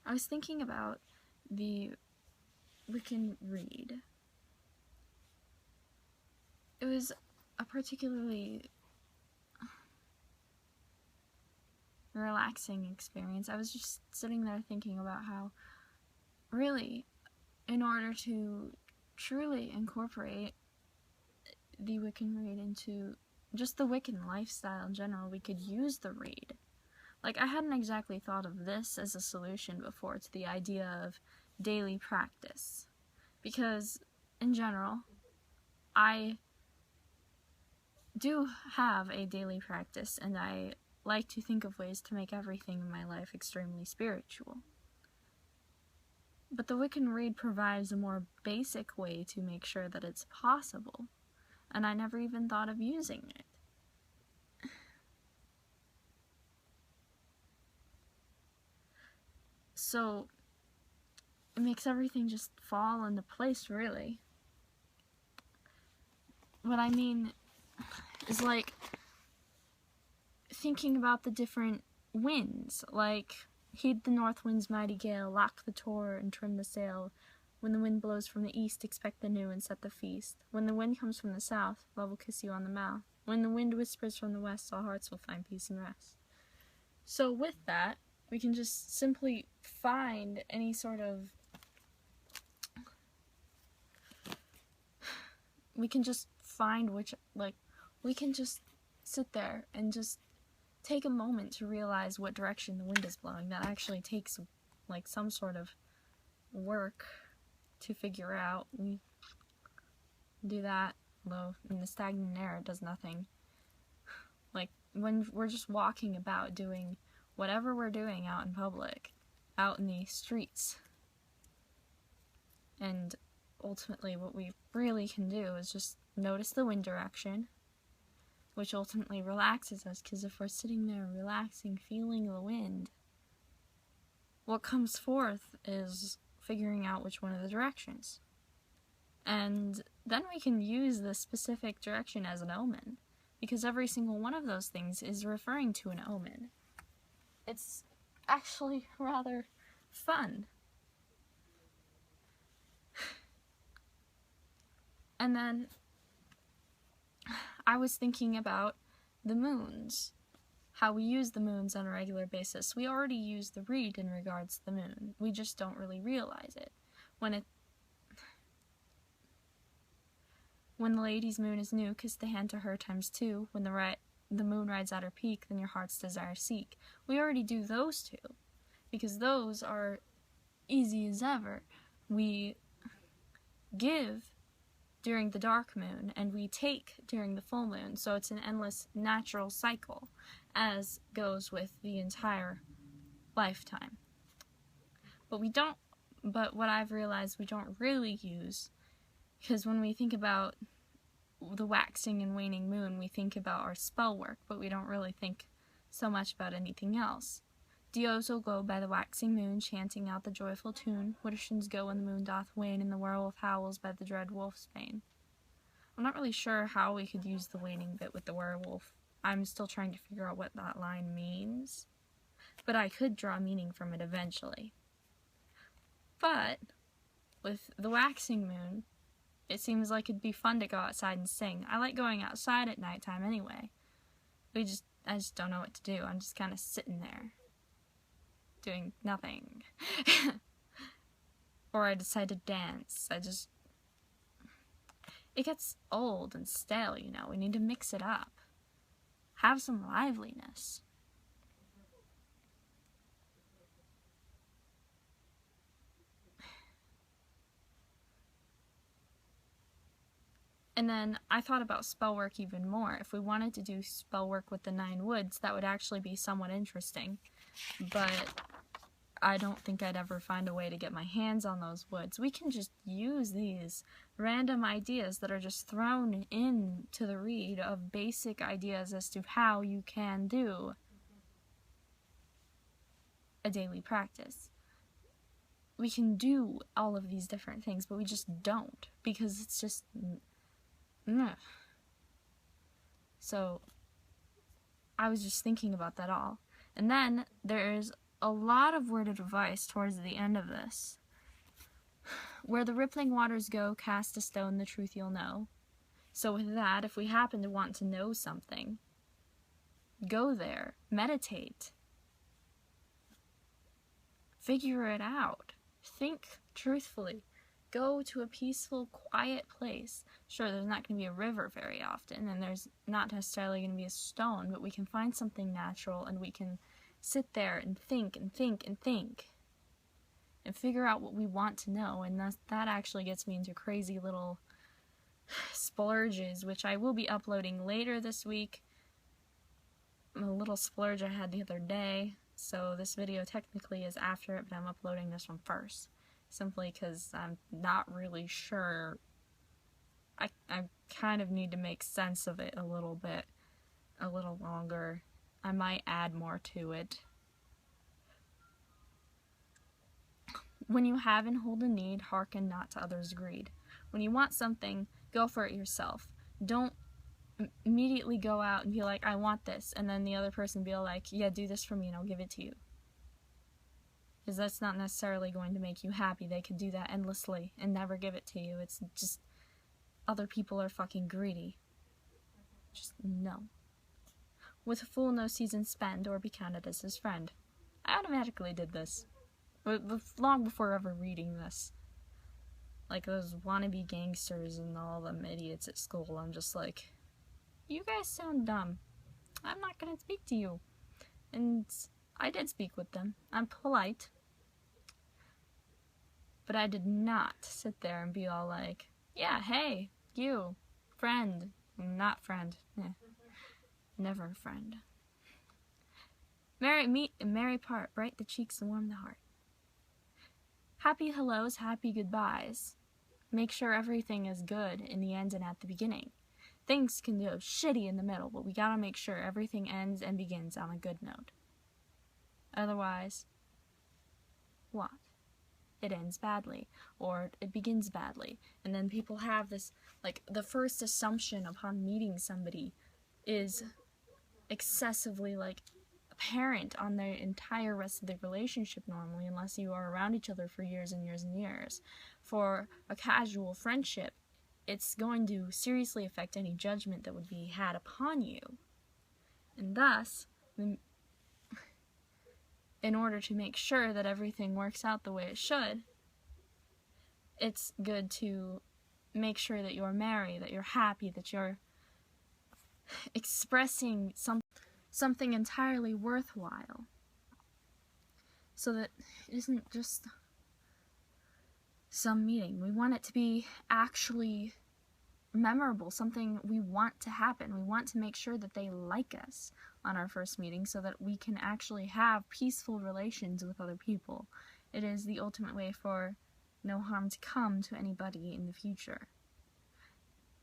I was thinking about the Wiccan read. It was a particularly relaxing experience. I was just sitting there thinking about how, really, in order to truly incorporate the Wiccan read into just the Wiccan lifestyle in general, we could use the read. Like, I hadn't exactly thought of this as a solution before to the idea of daily practice. Because, in general, I do have a daily practice, and I like to think of ways to make everything in my life extremely spiritual. But the Wiccan read provides a more basic way to make sure that it's possible, and I never even thought of using it. So, it makes everything just fall into place, really. What I mean is, like, thinking about the different winds, like, heed the north wind's mighty gale, lock the tore and trim the sail. When the wind blows from the east, expect the new and set the feast. When the wind comes from the south, love will kiss you on the mouth. When the wind whispers from the west, all hearts will find peace and rest. So with that, we can just simply find any sort of... We can just find which, like, we can just sit there and just take a moment to realize what direction the wind is blowing. That actually takes, like, some sort of work to figure out. We do that, though in the stagnant air it does nothing. Like, when we're just walking about doing whatever we're doing out in public, out in the streets, and ultimately what we really can do is just notice the wind direction, which ultimately relaxes us, because if we're sitting there relaxing, feeling the wind, what comes forth is figuring out which one of the directions. And then we can use the specific direction as an omen, because every single one of those things is referring to an omen. It's actually rather fun. And then I was thinking about the moons, how we use the moons on a regular basis. We already use the read in regards to the moon. We just don't really realize it. When the lady's moon is new, kiss the hand to her times two. When the moon rides at her peak, then your heart's desire seek. We already do those two, because those are easy as ever. We give during the dark moon, and we take during the full moon, so it's an endless natural cycle, as goes with the entire lifetime. But what I've realized we don't really use, because when we think about the waxing and waning moon, we think about our spell work, but we don't really think so much about anything else. Deos will go by the waxing moon, chanting out the joyful tune. Widdershins go when the moon doth wane, and the werewolf howls by the dread wolf's bane. I'm not really sure how we could use the waning bit with the werewolf. I'm still trying to figure out what that line means, but I could draw meaning from it eventually. But with the waxing moon, it seems like it'd be fun to go outside and sing. I like going outside at nighttime anyway. I just don't know what to do. I'm just kind of sitting there, doing nothing. Or I decide to dance. It gets old and stale, you know. We need to mix it up. Have some liveliness. And then I thought about spell work even more. If we wanted to do spell work with the 9 woods, that would actually be somewhat interesting. But I don't think I'd ever find a way to get my hands on those woods. We can just use these random ideas that are just thrown into the read of basic ideas as to how you can do a daily practice. We can do all of these different things, but we just don't, because it's just... So, I was just thinking about that all. And then there's a lot of worded advice towards the end of this. Where the rippling waters go, cast a stone, the truth you'll know. So with that, if we happen to want to know something, go there, meditate, figure it out, think truthfully, go to a peaceful, quiet place. Sure, there's not going to be a river very often, and there's not necessarily going to be a stone, but we can find something natural, and we can sit there and think and think and think and figure out what we want to know. And that actually gets me into crazy little splurges, which I will be uploading later this week. A little splurge I had the other day, so this video technically is after it, but I'm uploading this one first, simply because I'm not really sure. I kind of need to make sense of it a little bit, a little longer. I might add more to it. When you have and hold a need, hearken not to others' greed. When you want something, go for it yourself. Don't immediately go out and be like, I want this, and then the other person be like, yeah, do this for me and I'll give it to you. Because that's not necessarily going to make you happy. They could do that endlessly and never give it to you. It's just, other people are fucking greedy. Just no. With a fool no season spend, or be counted as his friend. I automatically did this. Long before ever reading this. Like those wannabe gangsters and all them idiots at school, I'm just like, you guys sound dumb. I'm not gonna speak to you. And I did speak with them. I'm polite. But I did not sit there and be all like, yeah, hey, you, friend. Not friend. Yeah. Never a friend. Merry meet and merry part, bright the cheeks and warm the heart. Happy hellos, happy goodbyes. Make sure everything is good in the end and at the beginning. Things can go shitty in the middle, but we gotta make sure everything ends and begins on a good note. Otherwise, what? It ends badly, or it begins badly, and then people have this, like, the first assumption upon meeting somebody is excessively, like, apparent on the entire rest of the relationship normally, unless you are around each other for years and years and years. For a casual friendship, it's going to seriously affect any judgment that would be had upon you. And thus, in order to make sure that everything works out the way it should, it's good to make sure that you're merry, that you're happy, that you're expressing something entirely worthwhile, so that it isn't just some meeting. We want it to be actually memorable, something we want to happen. We want to make sure that they like us on our first meeting so that we can actually have peaceful relations with other people. It is the ultimate way for no harm to come to anybody in the future.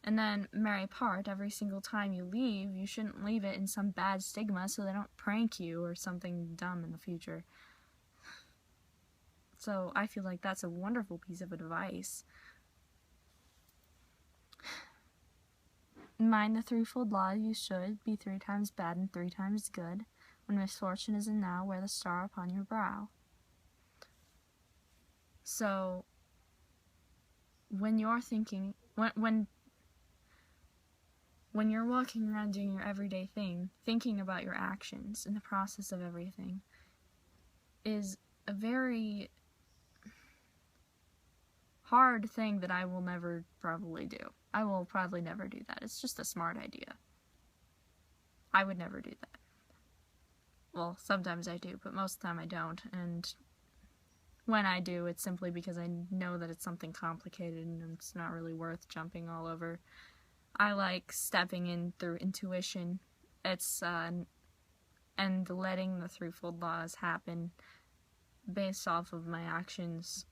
And then, merry part, every single time you leave, you shouldn't leave it in some bad stigma so they don't prank you or something dumb in the future. So I feel like that's a wonderful piece of advice. Mind the threefold law, you should be 3 times bad and 3 times good. When misfortune is in now, wear the star upon your brow. So, when you're thinking, when you're walking around doing your everyday thing, thinking about your actions in the process of everything is a very hard thing that I will never probably do. I will probably never do that. It's just a smart idea. I would never do that. Well, sometimes I do, but most of the time I don't, and when I do, it's simply because I know that it's something complicated and it's not really worth jumping all over. I like stepping in through intuition. It's, and letting the threefold laws happen based off of my actions.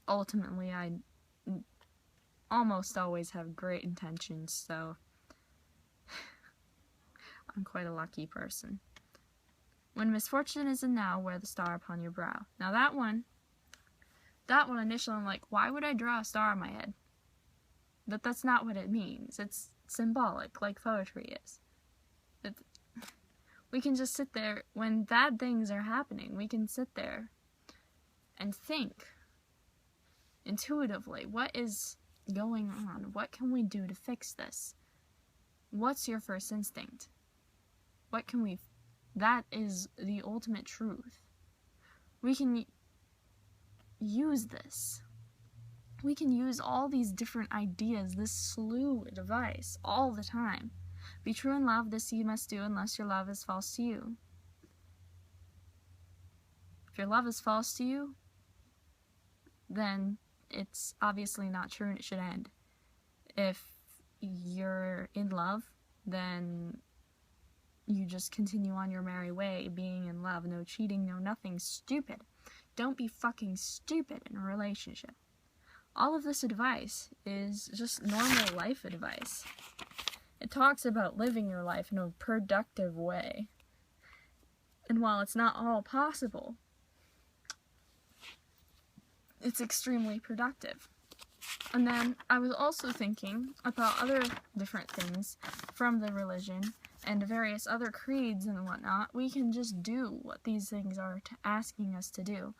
Ultimately, I almost always have great intentions, so I'm quite a lucky person. When misfortune is in now, wear the star upon your brow. Now that one initially I'm like, why would I draw a star on my head? That's not what it means. It's symbolic, like poetry is. We can just sit there when bad things are happening. We can sit there and think intuitively, what is going on? What can we do to fix this? What's your first instinct? What can we... That is the ultimate truth. We can use this. We can use all these different ideas, this slew of advice, all the time. Be true in love, this you must do, unless your love is false to you. If your love is false to you, then it's obviously not true and it should end. If you're in love, then you just continue on your merry way, being in love. No cheating, no nothing. Stupid. Don't be fucking stupid in a relationship. All of this advice is just normal life advice. It talks about living your life in a productive way. And while it's not all possible, it's extremely productive. And then I was also thinking about other different things from the religion and various other creeds and whatnot. We can just do what these things are asking us to do.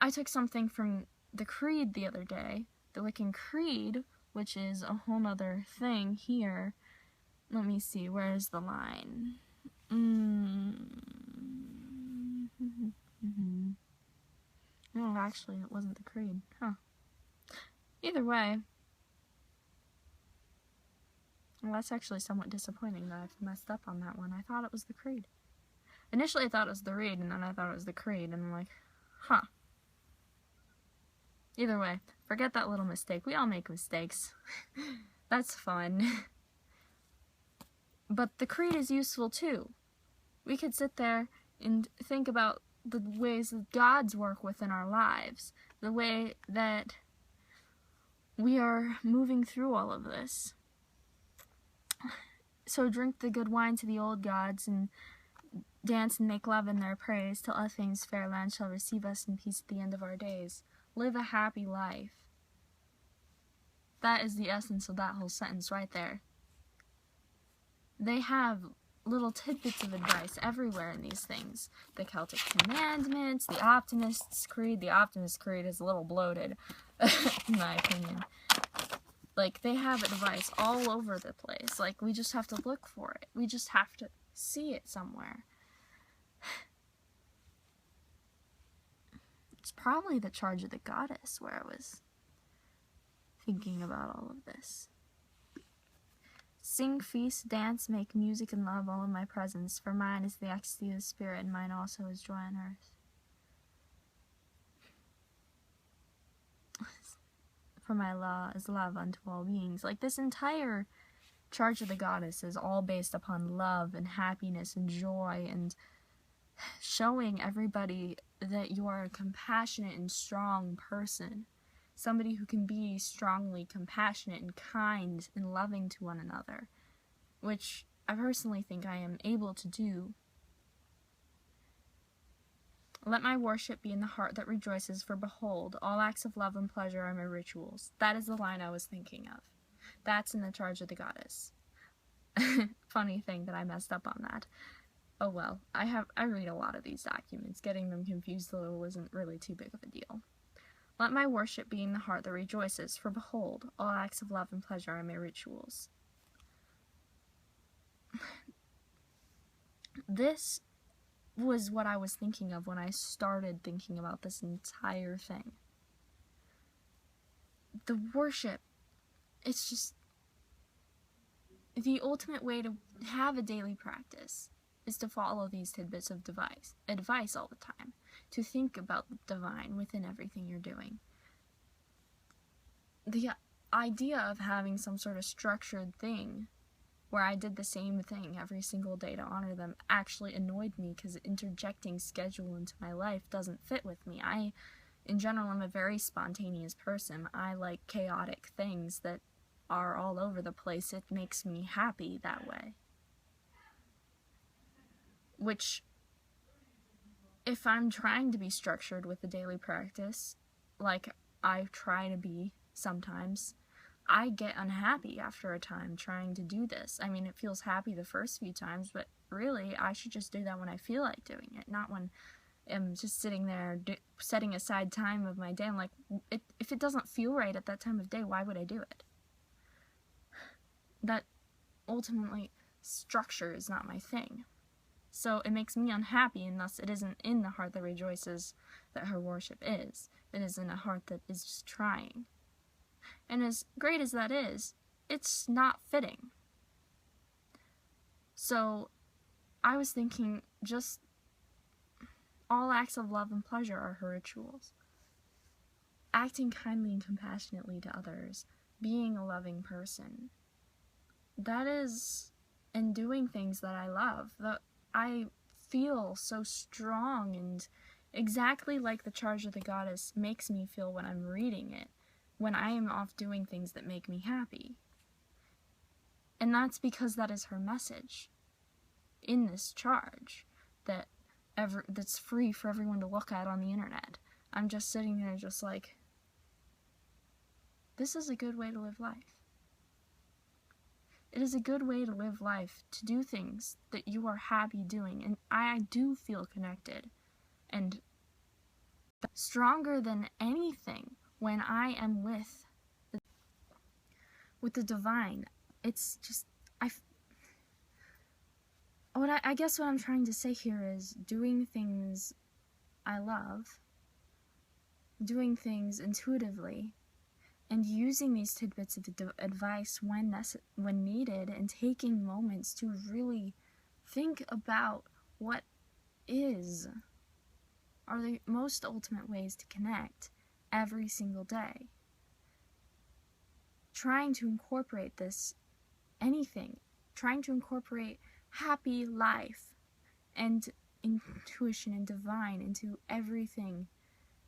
I took something from the creed the other day, the Wiccan Creed, which is a whole other thing here. Let me see, where's the line? No, actually, it wasn't the creed. Huh. Either way. Well, that's actually somewhat disappointing that I've messed up on that one. I thought it was the creed. Initially, I thought it was the reed, and then I thought it was the creed, and I'm like, huh. Either way, forget that little mistake. We all make mistakes. That's fun. But the creed is useful, too. We could sit there and think about the ways that God's work within our lives, the way that we are moving through all of this. So drink the good wine to the old gods, and dance and make love in their praise, till all things fair land shall receive us in peace at the end of our days. Live a happy life. That is the essence of that whole sentence right there. They have little tidbits of advice everywhere in these things. The Celtic Commandments, the Optimist's Creed. The Optimist Creed is a little bloated, in my opinion. Like, they have advice all over the place. Like, we just have to look for it. We just have to see it somewhere. It's probably the Charge of the Goddess where I was thinking about all of this. Sing, feast, dance, make music and love all in my presence, for mine is the ecstasy of the spirit, and mine also is joy on earth. For my law is love unto all beings. Like, this entire Charge of the Goddess is all based upon love and happiness and joy and showing everybody that you are a compassionate and strong person. Somebody who can be strongly compassionate and kind and loving to one another, which I personally think I am able to do. Let my worship be in the heart that rejoices, for behold, all acts of love and pleasure are my rituals. That is the line I was thinking of. That's in the Charge of the Goddess. Funny thing that I messed up on that. Oh well, I read a lot of these documents. Getting them confused though wasn't really too big of a deal. Let my worship be in the heart that rejoices, for behold, all acts of love and pleasure are my rituals. This was what I was thinking of when I started thinking about this entire thing. The worship, it's just the ultimate way to have a daily practice is to follow these tidbits of advice all the time, to think about the divine within everything you're doing. The idea of having some sort of structured thing where I did the same thing every single day to honor them actually annoyed me, because interjecting schedule into my life doesn't fit with me. In general, I'm a very spontaneous person. I like chaotic things that are all over the place. It makes me happy that way. Which, if I'm trying to be structured with the daily practice, like I try to be sometimes, I get unhappy after a time trying to do this. I mean, it feels happy the first few times, but really, I should just do that when I feel like doing it, not when I'm just sitting there setting aside time of my day. I'm like, if it doesn't feel right at that time of day, why would I do it? That ultimately, structure is not my thing. So it makes me unhappy, and thus it isn't in the heart that rejoices that her worship is. It is in a heart that is just trying. And as great as that is, it's not fitting. So I was thinking, just all acts of love and pleasure are her rituals. Acting kindly and compassionately to others, being a loving person, that is, and doing things that I love, that I feel so strong and exactly like the Charge of the Goddess makes me feel when I'm reading it, when I am off doing things that make me happy. And that's because that is her message in this charge that's free for everyone to look at on the internet. I'm just sitting there just like, this is a good way to live life. It is a good way to live life, to do things that you are happy doing, and I do feel connected and stronger than anything when I am with the divine. It's just, I guess what I'm trying to say here is doing things I love, doing things intuitively, and using these tidbits of advice when needed, and taking moments to really think about what are the most ultimate ways to connect every single day. Trying to incorporate trying to incorporate happy life and intuition and divine into everything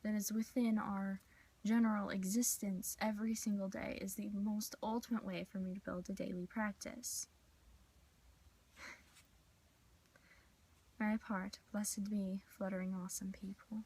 that is within our general existence every single day is the most ultimate way for me to build a daily practice. My part, blessed be, fluttering awesome people.